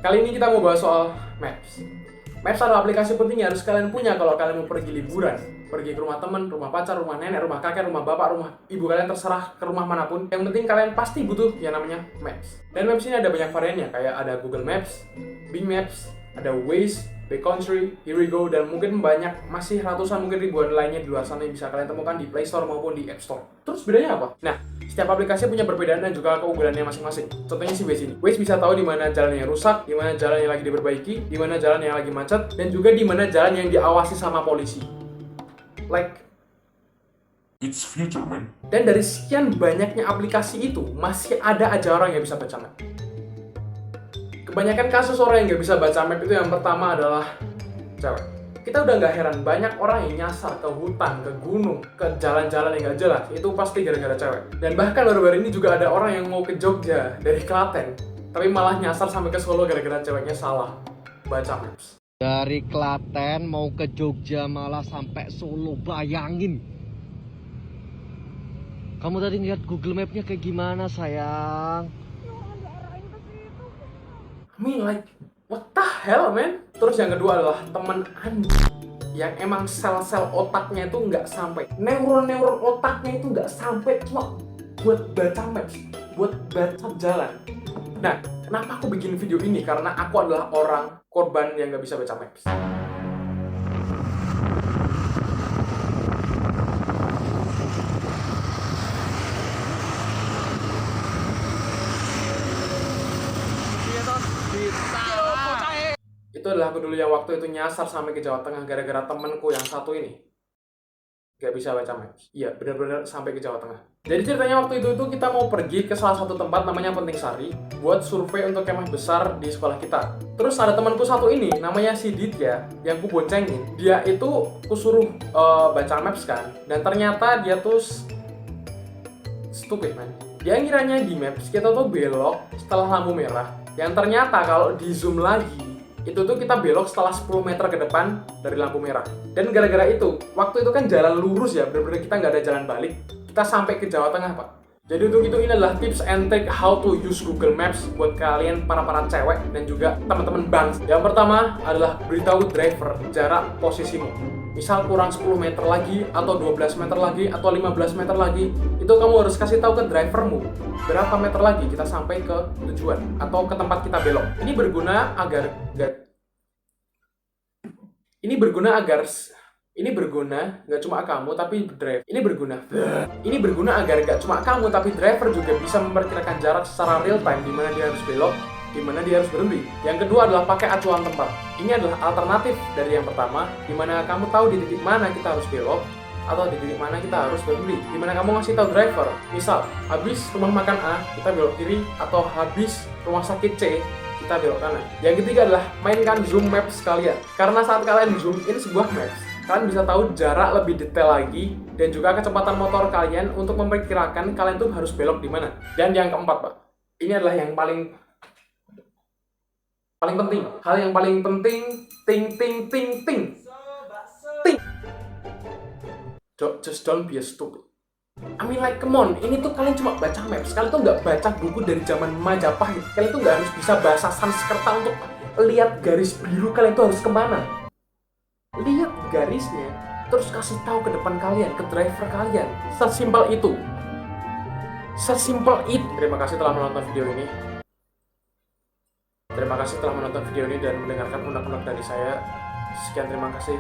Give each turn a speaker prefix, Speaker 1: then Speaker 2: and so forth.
Speaker 1: Kali ini kita mau bahas soal Maps. Maps adalah aplikasi penting yang harus kalian punya kalau kalian mau pergi liburan. Pergi ke rumah teman, rumah pacar, rumah nenek, rumah kakek, rumah bapak, rumah ibu kalian, terserah ke rumah manapun. Yang penting kalian pasti butuh yang namanya Maps. Dan Maps ini ada banyak variannya, kayak ada Google Maps, Bing Maps, ada Waze, Backcountry, Here We Go, dan mungkin banyak, masih ratusan mungkin ribuan lainnya di luar sana yang bisa kalian temukan di Play Store maupun di App Store. Terus bedanya apa? Nah, setiap aplikasi punya perbedaan dan juga keunggulannya masing-masing. Contohnya si Waze ini. Waze bisa tahu di mana jalan yang rusak, di mana jalan yang lagi diperbaiki, di mana jalan yang lagi macet, dan juga di mana jalan yang diawasi sama polisi. Like,
Speaker 2: It's future, man.
Speaker 1: dan dari sekian banyaknya aplikasi itu, masih ada aja orang yang bisa baca map. Kebanyakan kasus orang yang nggak bisa baca map itu yang pertama adalah cewek. Kita udah nggak heran, banyak orang yang nyasar ke hutan, ke gunung, ke jalan-jalan yang nggak jelas. Itu pasti gara-gara cewek. Dan bahkan baru-baru ini juga ada orang yang mau ke Jogja dari Klaten, tapi malah nyasar sampai ke Solo gara-gara ceweknya salah baca maps.
Speaker 3: Dari Klaten mau ke Jogja malah sampai Solo, bayangin. Kamu tadi ngeliat Google Map-nya kayak gimana, sayang?
Speaker 1: I mean like, what the hell, man? Terus yang kedua adalah temen anjing yang emang sel-sel otaknya itu nggak sampai, neuron-neuron otaknya itu nggak sampai cuma buat baca maps, buat baca jalan. Nah, kenapa aku bikin video ini? Karena aku adalah orang korban yang nggak bisa baca maps. Itu adalah aku dulu yang waktu itu nyasar sampai ke Jawa Tengah gara-gara temenku yang satu ini gak bisa baca maps. Iya, benar-benar sampai ke Jawa Tengah. Jadi ceritanya waktu itu kita mau pergi ke salah satu tempat namanya Penting Sari buat survei untuk kemah besar di sekolah kita. Terus ada temanku satu ini namanya si Ditya yang ku boncengin. Dia itu ku suruh baca maps kan, dan ternyata dia tuh stupid, man. Dia ngiranya di maps kita tuh belok setelah lampu merah, yang ternyata kalau di zoom lagi itu tuh kita belok setelah 10 meter ke depan dari lampu merah. Dan gara-gara itu, waktu itu kan jalan lurus ya, bener-bener kita nggak ada jalan balik, kita sampai ke Jawa Tengah, Pak. Jadi untuk itu ini adalah tips and trick how to use Google Maps buat kalian para cewek dan juga teman-teman bangs. Yang pertama adalah beritahu driver jarak posisimu. Misal kurang 10 meter lagi, atau 12 meter lagi, atau 15 meter lagi, itu kamu harus kasih tahu ke drivermu berapa meter lagi kita sampai ke tujuan atau ke tempat kita belok. Ini berguna agar nggak cuma kamu tapi driver. Ini berguna agar nggak cuma kamu tapi driver juga bisa memperkirakan jarak secara real time di mana dia harus belok, di mana dia harus berhenti. Yang kedua adalah pakai acuan tempat. Ini adalah alternatif dari yang pertama, di mana kamu tahu di titik mana kita harus belok atau di titik mana kita harus berhenti. Di mana kamu ngasih tahu driver, misal habis rumah makan A kita belok kiri, atau habis rumah sakit C kita belok kanan. Yang ketiga adalah mainkan zoom maps kalian. Karena saat kalian zoom in sebuah maps, kalian bisa tahu jarak lebih detail lagi dan juga kecepatan motor kalian untuk memperkirakan kalian tuh harus belok di mana. Dan yang keempat, Pak, ini adalah yang paling penting. Hal yang paling penting, ting. Just don't be a stupid. I mean like, come on, ini tuh kalian cuma baca maps. Kalian tuh nggak baca buku dari zaman Majapahit. Kalian tuh nggak harus bisa bahasa Sanskerta untuk lihat garis biru kalian tuh harus kemana. Lihat garisnya, terus kasih tahu ke depan kalian, ke driver kalian. Sesimpel itu. Terima kasih telah menonton video ini. Terima kasih telah menonton video ini dan mendengarkan unek-unek dari saya. Sekian, terima kasih.